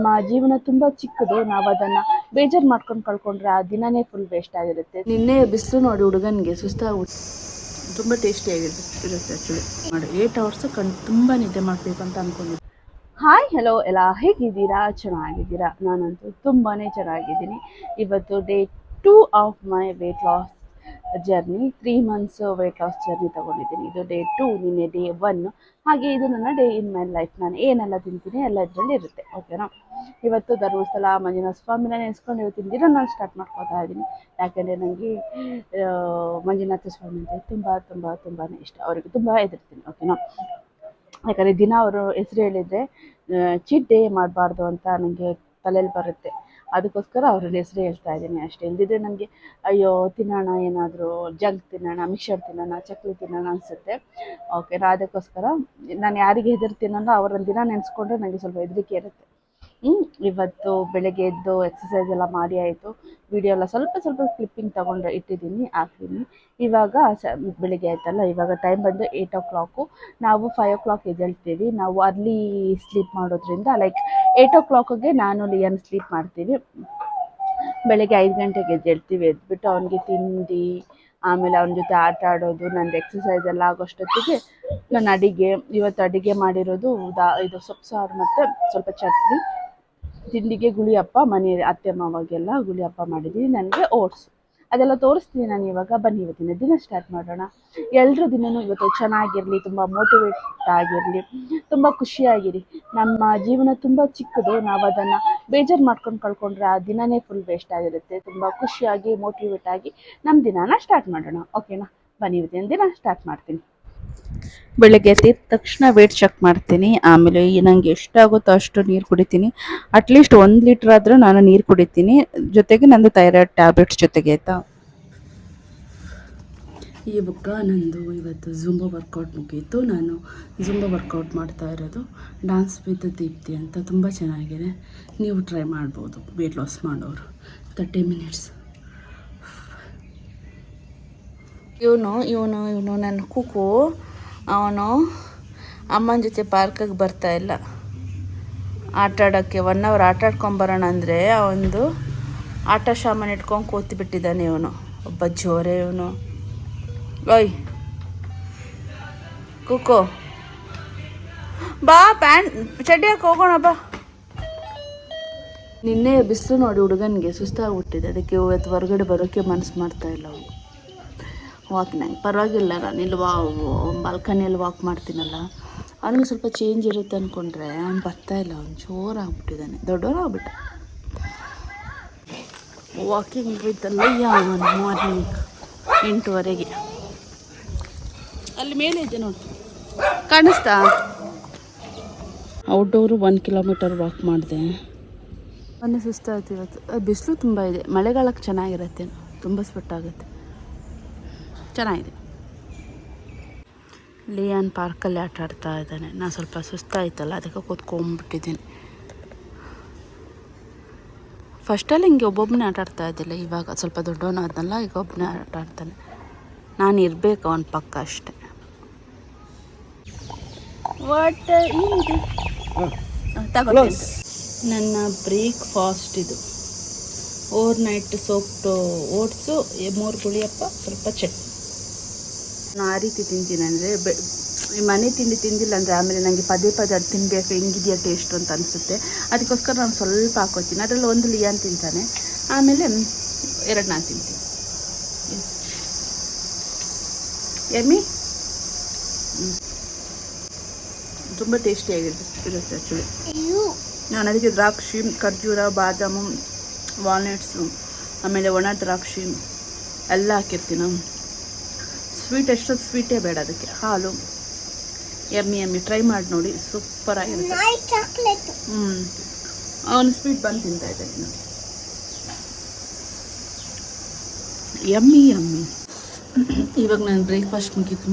ನಮ್ಮ ಜೀವನ ತುಂಬ ಚಿಕ್ಕದು. ನಾವು ಅದನ್ನು ಬೇಜಾರು ಮಾಡ್ಕೊಂಡು ಕಳ್ಕೊಂಡ್ರೆ ಆ ದಿನನೇ ಫುಲ್ ವೇಸ್ಟ್ ಆಗಿರುತ್ತೆ. ನಿನ್ನೆ ಬಿಸಿಲು ನೋಡಿ ಹುಡುಗನಿಗೆ ಸುಸ್ತಾಗ್ಬಿಟ್ಟು ತುಂಬ ಟೇಸ್ಟಿಯಾಗಿರುತ್ತೆ ಆ್ಯಕ್ಚುಲಿ ಮಾಡಿ 8 ಅವರ್ಸ್ ತುಂಬ ನಿದ್ದೆ ಮಾಡಬೇಕು ಅಂತ ಅಂದ್ಕೊಂಡಿದ್ದೆ. ಹಾಯ್ ಹಲೋ ಎಲ್ಲ ಹೇಗಿದ್ದೀರಾ? ಚೆನ್ನಾಗಿದ್ದೀರಾ? ನಾನಂತೂ ತುಂಬಾ ಚೆನ್ನಾಗಿದ್ದೀನಿ. ಇವತ್ತು day 2 of my weight loss journey. 3 months weight loss journey ತೊಗೊಂಡಿದ್ದೀನಿ. ಇದು ಡೇ 2, ನಿನ್ನೆ ಡೇ 1. ಹಾಗೆ ಇದು ನನ್ನ ಡೇ ಇನ್ ಮೈ ಲೈಫ್. ನಾನು ಏನೆಲ್ಲ ತಿಂತೀನಿ ಎಲ್ಲ ಇದರಲ್ಲಿ ಇರುತ್ತೆ, ಓಕೆನಾ. ಇವತ್ತು ಧರ್ಮಸ್ಥಳ ಮಂಜುನಾಥ ಸ್ವಾಮಿನ ನೆನೆಸ್ಕೊಂಡು ಇವತ್ತಿನ ದಿನ ನಾನು ಸ್ಟಾರ್ಟ್ ಮಾಡ್ಕೊತಾ ಇದ್ದೀನಿ. ಯಾಕೆಂದರೆ ನನಗೆ ಮಂಜುನಾಥ ಸ್ವಾಮಿ ಅಂದರೆ ತುಂಬಾ ಇಷ್ಟ. ಅವರಿಗೆ ತುಂಬ ಹೆದರ್ತೀನಿ, ಓಕೆನಾ. ಯಾಕಂದರೆ ದಿನ ಅವರು ಹೆಸರು ಹೇಳಿದರೆ ಚೀಟ್ ಡೇ ಮಾಡಬಾರ್ದು ಅಂತ ನನಗೆ ತಲೆಯಲ್ಲಿ ಬರುತ್ತೆ. ಅದಕ್ಕೋಸ್ಕರ ಅವ್ರ ಹೆಸರು ಹೇಳ್ತಾ ಇದ್ದೀನಿ ಅಷ್ಟೇ. ಇಲ್ದಿದ್ರೆ ನನಗೆ ಅಯ್ಯೋ ತಿನ್ನೋಣ, ಏನಾದರೂ ಜಂಕ್ ತಿನ್ನೋಣ, ಮಿಕ್ಸರ್ ತಿನ್ನೋಣ, ಚಕ್ಲಿ ತಿನ್ನೋಣ ಅನಿಸುತ್ತೆ, ಓಕೆನಾ. ಅದಕ್ಕೋಸ್ಕರ ನಾನು ಯಾರಿಗೆ ಹೆದರ್ತೀನಲ್ಲ ಅವರನ್ನು ದಿನ ನೆನೆಸ್ಕೊಂಡ್ರೆ ನನಗೆ ಸ್ವಲ್ಪ ಹೆದರಿಕೆ ಇರುತ್ತೆ. ಇವತ್ತು ಬೆಳಗ್ಗೆ ಎದ್ದು ಎಕ್ಸಸೈಸ್ ಎಲ್ಲ ಮಾಡಿ ಆಯಿತು. ವಿಡಿಯೋ ಎಲ್ಲ ಸ್ವಲ್ಪ ಕ್ಲಿಪ್ಪಿಂಗ್ ತೊಗೊಂಡು ಇಟ್ಟಿದ್ದೀನಿ, ಹಾಕ್ತೀನಿ. ಇವಾಗ ಬೆಳಿಗ್ಗೆ ಆಯ್ತಲ್ಲ, ಇವಾಗ ಟೈಮ್ ಬಂದು 8 o'clock. ನಾವು 5 o'clock ಎದ್ದೇಳ್ತೀವಿ. ನಾವು ಅರ್ಲಿ ಸ್ಲೀಪ್ ಮಾಡೋದ್ರಿಂದ ಲೈಕ್ 8 o'clockಗೆ ನಾನು ಲಿಯನ್ ಸ್ಲೀಪ್ ಮಾಡ್ತೀವಿ. ಬೆಳಗ್ಗೆ 5 ಗಂಟೆಗೆ ಎದ್ದೇಳ್ತೀವಿ. ಎದ್ಬಿಟ್ಟು ಅವನಿಗೆ ತಿಂಡಿ, ಆಮೇಲೆ ಅವನ ಜೊತೆ ಆಟ ಆಡೋದು, ನಂದು ಎಕ್ಸಸೈಸ್ ಎಲ್ಲ ಆಗೋಷ್ಟೊತ್ತಿಗೆ ನಾನು ಇವತ್ತು ಅಡುಗೆ ಮಾಡಿರೋದು ಇದು ಸೊಪ್ಪು ಸಾರು ಮತ್ತು ಸ್ವಲ್ಪ ಚಟ್ನಿ. ತಿಂಡಿಗೆ ಗುಳಿಯಪ್ಪ, ಮನೆ ಅತ್ತೆ ಮಾವಾಗೆಲ್ಲ ಗುಳಿಯಪ್ಪ ಮಾಡಿದ್ದೀನಿ. ನನಗೆ ಓಟ್ಸು ಅದೆಲ್ಲ ತೋರಿಸ್ತೀನಿ ನಾನು ಇವಾಗ. ಬನ್ನಿ ಇವತ್ತಿನ ದಿನ ಸ್ಟಾರ್ಟ್ ಮಾಡೋಣ. ಎಲ್ಲರ ದಿನವೂ ಇವತ್ತು ಚೆನ್ನಾಗಿರಲಿ, ತುಂಬ ಮೋಟಿವೇಟ್ ಆಗಿರಲಿ, ತುಂಬ ಖುಷಿಯಾಗಿರಿ. ನಮ್ಮ ಜೀವನ ತುಂಬ ಚಿಕ್ಕದು. ನಾವು ಅದನ್ನು ಬೇಜಾರು ಮಾಡ್ಕೊಂಡು ಕಳ್ಕೊಂಡ್ರೆ ಆ ದಿನನೇ ಫುಲ್ ವೇಸ್ಟ್ ಆಗಿರುತ್ತೆ. ತುಂಬ ಖುಷಿಯಾಗಿ ಮೋಟಿವೇಟ್ ಆಗಿ ನಮ್ಮ ದಿನಾನ ಸ್ಟಾರ್ಟ್ ಮಾಡೋಣ, ಓಕೆನಾ. ಬನ್ನಿ ಇವತ್ತಿನ ದಿನ ಸ್ಟಾರ್ಟ್ ಮಾಡ್ತೀನಿ. ಬೆಳಗ್ಗೆ ಎದ್ದ ತಕ್ಷಣ ವೇಟ್ ಚೆಕ್ ಮಾಡ್ತೀನಿ. ಆಮೇಲೆ ನನಗೆ ಎಷ್ಟಾಗುತ್ತೋ ಅಷ್ಟು ನೀರು ಕುಡಿತೀನಿ. ಅಟ್ಲೀಸ್ಟ್ 1 ಲೀಟ್ರ್ ಆದರೂ ನಾನು ನೀರು ಕುಡಿತೀನಿ. ಜೊತೆಗೆ ನಂದು ಥೈರಾಯ್ಡ್ ಟ್ಯಾಬ್ಲೆಟ್ಸ್ ಜೊತೆಗೆ, ಆಯಿತಾ. ಇವಾಗ ನಂದು ಇವತ್ತು ಜುಂಬಾ ವರ್ಕೌಟ್ ಮುಗೀತು. ನಾನು ಜುಂಬಾ ವರ್ಕೌಟ್ ಮಾಡ್ತಾ ಇರೋದು ಡ್ಯಾನ್ಸ್ ವಿತ್ ದೀಪ್ತಿ ಅಂತ. ತುಂಬ ಚೆನ್ನಾಗಿದೆ, ನೀವು ಟ್ರೈ ಮಾಡ್ಬೋದು ವೇಟ್ ಲಾಸ್ ಮಾಡೋರು. 30 ಮಿನಿಟ್ಸ್. ಇವನು ನನ್ನ ಕುಕು. ಅವನು ಅಮ್ಮನ ಜೊತೆ ಪಾರ್ಕಿಗೆ ಬರ್ತಾಯಿಲ್ಲ ಆಟಾಡೋಕ್ಕೆ. 1 hour ಆಟ ಆಡ್ಕೊಂಬರೋಣ ಅಂದರೆ ಅವನು ಆಟ ಸಾಮಾನು ಇಟ್ಕೊಂಡು ಕೂತ್ಬಿಟ್ಟಿದ್ದಾನೆ. ಇವನು ಒಬ್ಬ ಜೋರೆ. ಇವನು ಓಯ್ ಕುಕು ಬಾ, ಪ್ಯಾಂಟ್ ಚಡ್ಡಿ ಹಾಕಿ ಹೋಗೋಣ ಬಾ. ನಿನ್ನೆ ಬಿಸಿಲು ನೋಡಿ ಹುಡುಗನಿಗೆ ಸುಸ್ತಾಗ್ಬಿಟ್ಟಿದೆ. ಅದಕ್ಕೆ ಇವತ್ತು ಹೊರಗಡೆ ಬರೋಕ್ಕೆ ಮನಸ್ಸು ಮಾಡ್ತಾಯಿಲ್ಲ. ಅವನು ವಾಕಿಂಗ್ ಪರವಾಗಿಲ್ಲ, ನಾನು ಇಲ್ಲಿ ಬಾಲ್ಕನಿಯಲ್ಲಿ ವಾಕ್ ಮಾಡ್ತೀನಲ್ಲ, ಅವನಿಗೆ ಸ್ವಲ್ಪ ಚೇಂಜ್ ಇರುತ್ತೆ ಅಂದ್ಕೊಂಡ್ರೆ ಅವ್ನು ಬರ್ತಾಯಿಲ್ಲ. ಅವ್ನು ಜೋರಾಗ್ಬಿಟ್ಟಿದ್ದಾನೆ, ದೊಡ್ಡವರಾಗ್ಬಿಟ್ಟ. ವಾಕಿಂಗ್ ಹೋಯ್ತಲ್ಲ ಮಾರ್ನಿಂಗ್ 8:30. ಅಲ್ಲಿ ಮೇಲೆ ಇದೆ ನೋಡಿ, ಕಾಣಿಸ್ತಾ. ಔಟ್ಡೋರು 1 ಕಿಲೋಮೀಟರ್ ವಾಕ್ ಮಾಡಿದೆ. ಮೊನ್ನೆ ಸುಸ್ತಾಯ್ತು. ಇವತ್ತು ಬಿಸಿಲು ತುಂಬ ಇದೆ. ಮಳೆಗಾಲಕ್ಕೆ ಚೆನ್ನಾಗಿರುತ್ತೆ, ತುಂಬ ಸ್ವೆಟ್ ಆಗುತ್ತೆ, ಚೆನ್ನಾಗಿದೆ. ಲಿಯಾನ್ ಪಾರ್ಕಲ್ಲಿ ಆಟ ಆಡ್ತಾ ಇದ್ದಾನೆ. ನಾನು ಸ್ವಲ್ಪ ಸುಸ್ತಾಯ್ತಲ್ಲ, ಅದಕ್ಕೆ ಕೂತ್ಕೊಂಡ್ಬಿಟ್ಟಿದ್ದೀನಿ. ಫಸ್ಟಲ್ಲಿ ಹಿಂಗೆ ಒಬ್ಬೊಬ್ಬನೇ ಆಟ ಆಡ್ತಾ ಇದ್ದಿಲ್ಲ. ಇವಾಗ ಸ್ವಲ್ಪ ದೊಡ್ಡವನಾದ್ನಲ್ಲ, ಈಗ ಒಬ್ಬನೇ ಆಟ ಆಡ್ತಾನೆ. ನಾನು ಇರಬೇಕು ಅವನ ಪಕ್ಕ ಅಷ್ಟೆ. ತಗೊಳ್ತೀನಿ. ನನ್ನ ಬ್ರೇಕ್ಫಾಸ್ಟ್ ಇದು ಓವರ್ನೈಟ್ ಸೋಪ್ಟು ಓಟ್ಸು, 3 ಗುಳಿಯಪ್ಪ, ಸ್ವಲ್ಪ ಚಟ್ನಿ. ನಾನು ಆ ರೀತಿ ತಿಂತೀನಿ. ಅಂದರೆ ಮನೆ ತಿಂಡಿ ತಿಂದಿಲ್ಲ ಅಂದರೆ ಆಮೇಲೆ ನನಗೆ ಪದೇ ಅದು ತಿನ್ನಬೇಕು, ಹೆಂಗಿದೆಯಾ ಟೇಸ್ಟು ಅಂತ ಅನಿಸುತ್ತೆ. ಅದಕ್ಕೋಸ್ಕರ ನಾನು ಸ್ವಲ್ಪ ಹಾಕೋತೀನಿ. ಅದರಲ್ಲಿ 1 ಲಿಯಾನ್ ತಿಂತಾನೆ, ಆಮೇಲೆ 2 ನಾನು ತಿಂತೀನಿ. ಎಮ್ಮಿ ತುಂಬ ಟೇಸ್ಟಿಯಾಗಿರುತ್ತೆ ಆ್ಯಕ್ಚುಲಿ. ನಾನು ಅದಕ್ಕೆ ದ್ರಾಕ್ಷಿ, ಖರ್ಜೂರ, ಬಾದಾಮು, ವಾಲ್ನಟ್ಸು, ಆಮೇಲೆ ಒಣ ದ್ರಾಕ್ಷಿ ಎಲ್ಲ ಹಾಕಿರ್ತೀನಿ. ಸ್ವೀಟ್ ಎಷ್ಟು ಸ್ವೀಟೇ ಬೇಡ ಅದಕ್ಕೆ. ಹಾಲು ಎಮ್ಮಿ ಟ್ರೈ ಮಾಡಿ ನೋಡಿ, ಸೂಪರಾಗಿರುತ್ತೆ. ಅವನು ಸ್ವೀಟ್ ಬಂದು ತಿಂತಾ ಇದ್ದಾನೆ ನೋಡಿ. ಯಮ್ಮಿ. ಇವಾಗ ನಾನು ಬ್ರೇಕ್ಫಾಸ್ಟ್ ಮುಗೀತು.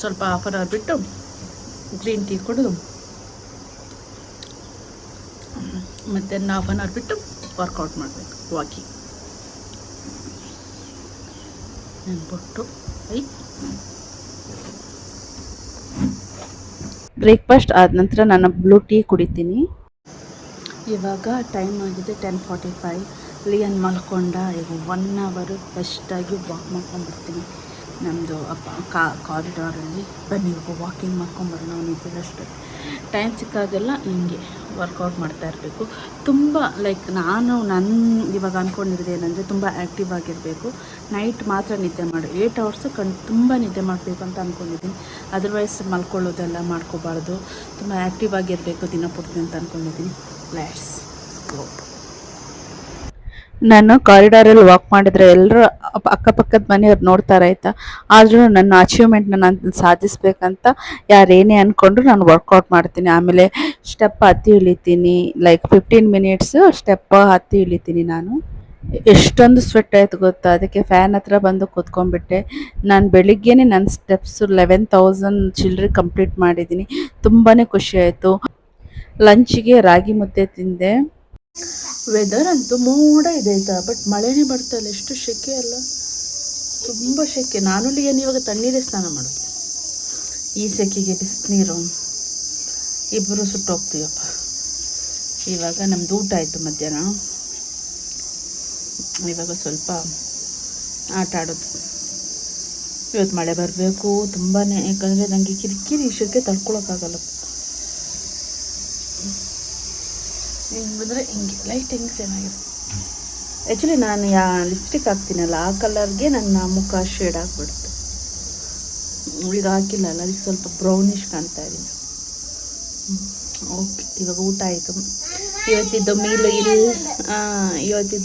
ಸ್ವಲ್ಪ ಹಾಫ್ ಅನ್ ಅವರ್ ಬಿಟ್ಟು ಗ್ರೀನ್ ಟೀ ಕುಡಿದು ಮತ್ತು ಹಾಫ್ ಅನ್ ಅವರ್ ಬಿಟ್ಟು ವರ್ಕೌಟ್ ಮಾಡಬೇಕು, ವಾಕಿಂಗ್. ನನ್ನ ಬೊಟ್ಟು ಬ್ರೇಕ್ಫಾಸ್ಟ್ ಆದ ನಂತರ ನಾನು ಬ್ಲೂ ಟೀ ಕುಡಿತೀನಿ. ಇವಾಗ ಟೈಮ್ ಆಗಿದೆ 10:45. ಲಿಯನ್ ಮಲ್ಕೊಂಡ. ಈಗ 1 ಅವರ್ ಬೆಸ್ಟಾಗಿ ವಾಕ್ ಮಾಡ್ಕೊಂಡ್ಬರ್ತೀನಿ ನಮ್ಮದು ಕಾರಿಡಾರಲ್ಲಿ. ಬನ್ನಿ ಇವಾಗ ವಾಕಿಂಗ್ ಮಾಡ್ಕೊಂಬರೋಣ. ಅವನಿದ್ದರೆ ಅಷ್ಟೇ ಟೈಮ್ ಸಿಕ್ಕಾಗೆಲ್ಲ ಹಿಂಗೆ ವರ್ಕೌಟ್ ಮಾಡ್ತಾ ಇರಬೇಕು. ತುಂಬ ನಾನು ಇವಾಗ ಅಂದ್ಕೊಂಡಿರೋದು ಏನಂದರೆ ತುಂಬ ಆ್ಯಕ್ಟಿವ್ ಆಗಿರಬೇಕು. ನೈಟ್ ಮಾತ್ರ ನಿದ್ದೆ ಮಾಡು, 8 ಅವರ್ಸು ತುಂಬ ನಿದ್ದೆ ಮಾಡಬೇಕು ಅಂತ ಅಂದ್ಕೊಂಡಿದ್ದೀನಿ. ಅದರ್ವೈಸ್ ಮಲ್ಕೊಳ್ಳೋದೆಲ್ಲ ಮಾಡ್ಕೋಬಾರ್ದು, ತುಂಬ ಆ್ಯಕ್ಟಿವ್ ಆಗಿರಬೇಕು ದಿನಪೂರ್ತಿ ಅಂತ ಅಂದ್ಕೊಂಡಿದ್ದೀನಿ. Let's go. ನಾನು ಕಾರಿಡಾರಲ್ಲಿ ವಾಕ್ ಮಾಡಿದ್ರೆ ಎಲ್ಲರೂ ಅಕ್ಕಪಕ್ಕದ ಮನೆಯವ್ರು ನೋಡ್ತಾರೆ ಆಯಿತಾ. ಆದರೂ ನನ್ನ ಅಚೀವ್ಮೆಂಟ್ನ ನಾನು ಸಾಧಿಸ್ಬೇಕಂತ ಯಾರೇನೇ ಅಂದ್ಕೊಂಡ್ರು ನಾನು ವರ್ಕೌಟ್ ಮಾಡ್ತೀನಿ. ಆಮೇಲೆ ಸ್ಟೆಪ್ ಹತ್ತಿ ಇಳಿತೀನಿ, 15 ಮಿನಿಟ್ಸು ಸ್ಟೆಪ್ ಹತ್ತಿ ಇಳಿತೀನಿ. ನಾನು ಎಷ್ಟೊಂದು ಸ್ವೆಟ್ ಆಯ್ತು ಗೊತ್ತಾ, ಅದಕ್ಕೆ ಫ್ಯಾನ್ ಹತ್ರ ಬಂದು ಕೂತ್ಕೊಂಡ್ಬಿಟ್ಟೆ. ನಾನು ಬೆಳಿಗ್ಗೆನೇ ನನ್ನ ಸ್ಟೆಪ್ಸ್ 11,000 ಚಿಲ್ಲರೆ ಕಂಪ್ಲೀಟ್ ಮಾಡಿದ್ದೀನಿ. ತುಂಬಾ ಖುಷಿ ಆಯಿತು. ಲಂಚಿಗೆ ರಾಗಿ ಮುದ್ದೆ ತಿಂದೆ. ವೆದರ್ ಅಂತೂ ಮೋಡ ಇದೆ ಆಯಿತಾ, ಬಟ್ ಮಳೆನೇ ಬರ್ತಾ ಇಲ್ಲ. ಎಷ್ಟು ಸೆಕೆ ಅಲ್ಲ, ತುಂಬ ಸೆಕೆ. ನಾನು ಲಿಯನ್ ಇವಾಗ ತಣ್ಣೀರೇ ಸ್ನಾನ ಮಾಡೋದು. ಈ ಸೆಕೆಗೆ ಬಿಸಿನೀರು ಇಬ್ಬರು ಸುಟ್ಟೋಗ್ತೀವಪ್ಪ. ಇವಾಗ ನಮ್ಮದು ಊಟ ಆಯಿತು ಮಧ್ಯಾಹ್ನ. ಇವಾಗ ಸ್ವಲ್ಪ ಆಟ ಆಡೋದು. ಇವತ್ತು ಮಳೆ ಬರಬೇಕು ತುಂಬಾ, ಯಾಕಂದರೆ ನನಗೆ ಕಿರಿಕಿರಿ ಸೆಕೆ ತಡ್ಕೊಳಕ್ಕಾಗಲ್ಲ. ಹಿಂಗೆ ಬಂದರೆ ಹಿಂಗೆ ಲೈಟ್ ಹಿಂಗೆ ಚೆನ್ನಾಗಿದೆ. ಆ್ಯಕ್ಚುಲಿ ನಾನು ಲಿಪ್ಸ್ಟಿಕ್ ಹಾಕ್ತೀನಲ್ಲ ಆ ಕಲರ್ಗೆ ನನ್ನ ಮುಖ ಶೇಡ್ ಆಗಿಬಿಡುತ್ತೆ. ಈಗ ಹಾಕಿಲ್ಲ ಅಲ್ಲ, ಅದಕ್ಕೆ ಸ್ವಲ್ಪ ಬ್ರೌನಿಷ್ ಕಾಣ್ತಾ ಇದ್ದೀನಿ. ಓಕೆ, ಇವಾಗ ಊಟ ಆಯಿತು. ಇವತ್ತಿದ್ದು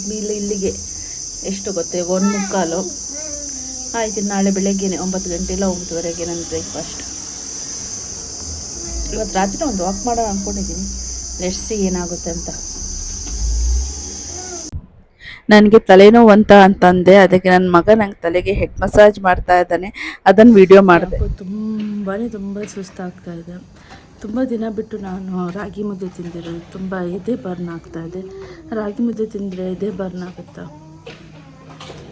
ಮೀಲು ಇಲ್ಲಿಗೆ ಎಷ್ಟು ಗೊತ್ತೇ, 1:15 ಆಯಿತು. ನಾಳೆ ಬೆಳಗ್ಗೆನೆ 9 ಗಂಟೆ ಇಲ್ಲ 9:30ಗೆ ನನ್ನ ಬ್ರೇಕ್ಫಾಸ್ಟ್. ಇವತ್ತು ರಾತ್ರಿ ಒಂದು ವಾಕ್ ಮಾಡೋಣ ಅಂದ್ಕೊಂಡಿದ್ದೀನಿ. ಲೆಟ್ಸ್ ಸಿ ಏನಾಗುತ್ತೆ ಅಂತ. ನನಗೆ ತಲೆನೋವು ಅಂತಂದೆ, ಅದಕ್ಕೆ ನನ್ನ ಮಗ ನಂಗೆ ತಲೆಗೆ ಹೆಡ್ ಮಸಾಜ್ ಮಾಡ್ತಾ ಇದ್ದಾನೆ, ಅದನ್ನು ವಿಡಿಯೋ ಮಾಡಿದೆ. ತುಂಬ ಸುಸ್ತಾಗ್ತಾ ಇದೆ. ತುಂಬ ದಿನ ಬಿಟ್ಟು ನಾನು ರಾಗಿ ಮುದ್ದೆ ತಿಂದಿರೋದು. ತುಂಬ ಎದೆ ಬರ್ನ್ ಆಗ್ತಾಯಿದೆ. ರಾಗಿ ಮುದ್ದೆ ತಿಂದರೆ ಎದೆ ಬರ್ನ್ ಆಗುತ್ತಾ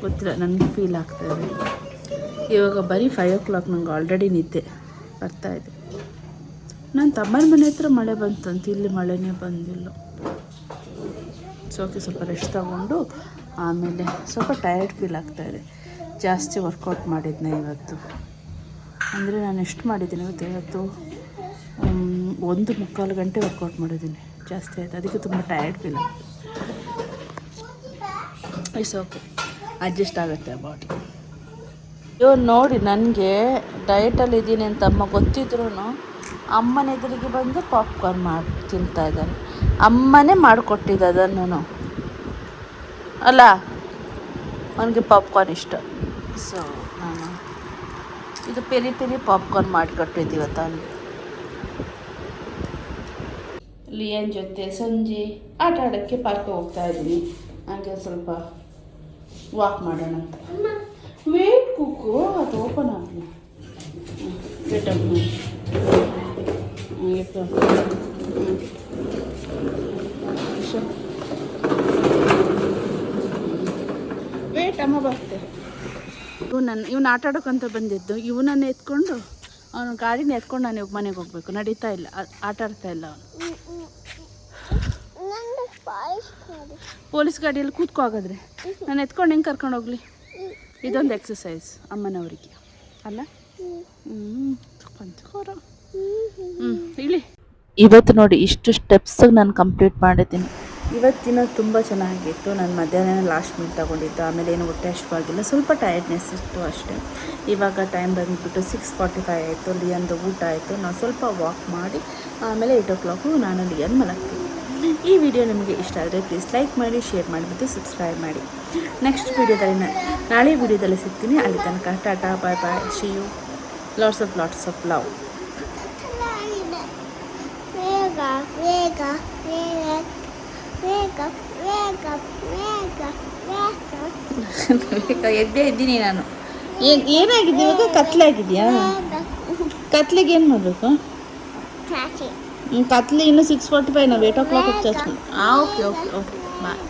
ಗೊತ್ತಿಲ್ಲ, ನನಗೆ ಫೀಲ್ ಆಗ್ತಾಯಿದೆ. ಇವಾಗ ಬರೀ 5 o'clock, ನಂಗೆ ಆಲ್ರೆಡಿ ನಿದ್ದೆ ಬರ್ತಾಯಿದೆ. ನನ್ನ ತಮ್ಮನ ಮನೆ ಹತ್ರ ಮಳೆ ಬಂತಂತ, ಇಲ್ಲಿ ಮಳೆನೇ ಬಂದಿಲ್ಲ. ಓಕೆ, ಸ್ವಲ್ಪ ರೆಸ್ಟ್ ತಗೊಂಡು ಆಮೇಲೆ ಸ್ವಲ್ಪ ಟಯರ್ಡ್ ಫೀಲ್ ಆಗ್ತಾಯಿದೆ. ಜಾಸ್ತಿ ವರ್ಕೌಟ್ ಮಾಡಿದ್ದೆ ಇವತ್ತು. ಅಂದರೆ ನಾನು ಎಷ್ಟು ಮಾಡಿದ್ದೀನಿ ಇವತ್ತು 1:45 ಗಂಟೆ ವರ್ಕೌಟ್ ಮಾಡಿದ್ದೀನಿ. ಜಾಸ್ತಿ ಆಯಿತು, ಅದಕ್ಕೆ ತುಂಬ ಟಯರ್ಡ್ ಫೀಲ್ ಆಗ್ತದೆ. ಇಟ್ಸ್ ಓಕೆ, ಅಡ್ಜಸ್ಟ್ ಆಗುತ್ತೆ ಬಾಡಿ. ಇವ್ರು ನೋಡಿ, ನನಗೆ ಡಯಟಲ್ಲಿ ಇದ್ದೀನಿ ಅಂತ ಅಮ್ಮ ಗೊತ್ತಿದ್ರೂ ಅಮ್ಮನ ಎದುರಿಗೆ ಬಂದು ಪಾಪ್ಕಾರ್ನ್ ಮಾಡಿ ತಿಂತಾ ಇದ್ದಾನೆ. ಅಮ್ಮನೇ ಮಾಡಿಕೊಟ್ಟಿದ್ದು ಅದನ್ನು ಅಲ್ಲ, ಅವನಿಗೆ ಪಾಪ್ಕಾರ್ನ್ ಇಷ್ಟ. ಸೊ ನಾನು ಇದು ಪೆರಿ ಪಾಪ್ಕಾರ್ನ್ ಮಾಡಿಕೊಟ್ಟಿದ್ದೀವಿ ಅವನಿಗೆ. ಲಿಯನ್ ಜೊತೆ ಸಂಜೆ ಆಟ ಆಡೋಕ್ಕೆ ಪಾರ್ಕ್ಗೆ ಹೋಗ್ತಾ ಇದ್ದೀನಿ. ಹಾಗೆ ಸ್ವಲ್ಪ ವಾಕ್ ಮಾಡೋಣ ಅಂತ. ವೇಟ್ ಕುಕ್ಕು, ಅದು ಓಪನ್ ಆಗಲಿ. ವೇಟ್ ಅಮ್ಮ, ವೇಟ್ ಅಮ್ಮ ಬರ್ತೆ. ಇವನು ಆಟ ಆಡೋಕ್ಕಂತ ಬಂದಿದ್ದು. ಇವನನ್ನು ಎತ್ಕೊಂಡು, ಅವನು ಗಾಡಿನ ಎತ್ಕೊಂಡು ನಾನು ಇವಾಗ ಮನೆಗೆ ಹೋಗ್ಬೇಕು. ನಡೀತಾ ಇಲ್ಲ, ಆಟ ಆಡ್ತಾ ಇಲ್ಲ ಅವನು. ಪೊಲೀಸ್ ಗಾಡಿಯಲ್ಲಿ ಕೂತ್ಕೋ, ಹಾಗಾದರೆ ನಾನು ಎತ್ಕೊಂಡು ಹೆಂಗೆ ಕರ್ಕೊಂಡು ಹೋಗಲಿ? ಇದೊಂದು ಎಕ್ಸಸೈಸ್ ಅಮ್ಮನವರಿಗೆ ಅಲ್ಲ. ಇಲ್ಲಿ ಇವತ್ತು ನೋಡಿ ಇಷ್ಟು ಸ್ಟೆಪ್ಸ್ ನಾನು ಕಂಪ್ಲೀಟ್ ಮಾಡಿದ್ದೀನಿ. ಇವತ್ತಿನ ತುಂಬ ಚೆನ್ನಾಗಿತ್ತು. ನಾನು ಮಧ್ಯಾಹ್ನ ಲಾಸ್ಟ್ ಮೀಲ್ ತೊಗೊಂಡಿದ್ದು. ಆಮೇಲೆ ಏನು ಹೊಟ್ಟೆ ಹಸಿವಾಗಿಲ್ಲ, ಸ್ವಲ್ಪ ಟಯರ್ಡ್ನೆಸ್ ಇತ್ತು ಅಷ್ಟೇ. ಇವಾಗ ಟೈಮ್ ಬಂದುಬಿಟ್ಟು 6:45 ಆಯಿತು. ಲಿಯನ್ದು ಊಟ ಆಯಿತು. ನಾವು ಸ್ವಲ್ಪ ವಾಕ್ ಮಾಡಿ ಆಮೇಲೆ 8 o'clock ನಾನು ಲಿಯನ್ ಮಲಗ್ತೀನಿ. ಈ ವಿಡಿಯೋ ನಿಮಗೆ ಇಷ್ಟ ಆದರೆ ಪ್ಲೀಸ್ ಲೈಕ್ ಮಾಡಿ, ಶೇರ್ ಮಾಡಿ ಮತ್ತು ಸಬ್ಸ್ಕ್ರೈಬ್ ಮಾಡಿ. ನೆಕ್ಸ್ಟ್ ವೀಡಿಯೋದಲ್ಲಿ ನಾಳೆ ವೀಡಿಯೋದಲ್ಲಿ ಸಿಗ್ತೀನಿ. ಅಲ್ಲಿ ತನಕ tata, bye bye, see you. Lots of love. ಎದ್ದೇ ಇದ್ದೀನಿ ನಾನು. ಏನಾಗಿದೆ ಇವಾಗ? ಕತ್ಲೆ ಆಗಿದೆಯಾ? ಕತ್ಲೆಗೆ ಏನು ಮಾಡಬೇಕು? ಕತ್ಲೆ ಇನ್ನು 6:45, ನಾವು 8 o'clock ಚರ್ಚ್. Okay bye.